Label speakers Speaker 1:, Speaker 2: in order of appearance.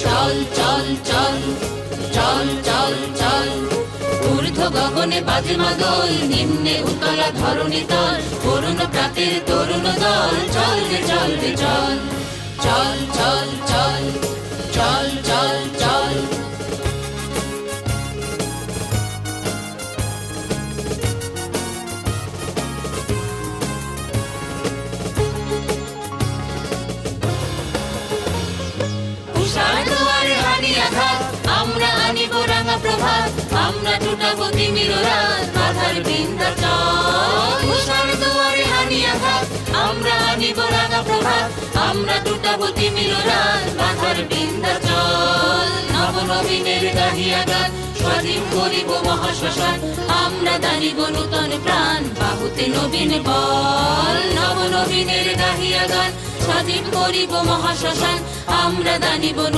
Speaker 1: চল চল চল চল চল চল ঊর্ধ্ব গগনে বাজে মাদল, নিম্নে উতলা ধরণী তল, করুণ প্রাতের তরুণ দল, চল রে চল রে চল চল চল চল চল চল চল। উষার দুয়ারে হানি আঘাত, আমরা আনিব রাঙা প্রভাত, আমরা টুটাবো তিমির রাত, বাধার বিন্ধ্যাচল। উষার দুয়ারে হানি আঘাত, আমরা আনিব রাঙা প্রভাত, আমরা টুটাবো তিমির রাত, বাধার বিন্ধ্যাচল। নবনবীনের গাহিয়া গান, স্বাধীন করিব মহাশ্মশান, আমরা দানিব নূতন প্রাণ, বাহুতে নবীন বল। নবনবীনের গাহিয়া গান, স্বাধীন করিব মহাশ্মশান, আমরা দানিব নূতন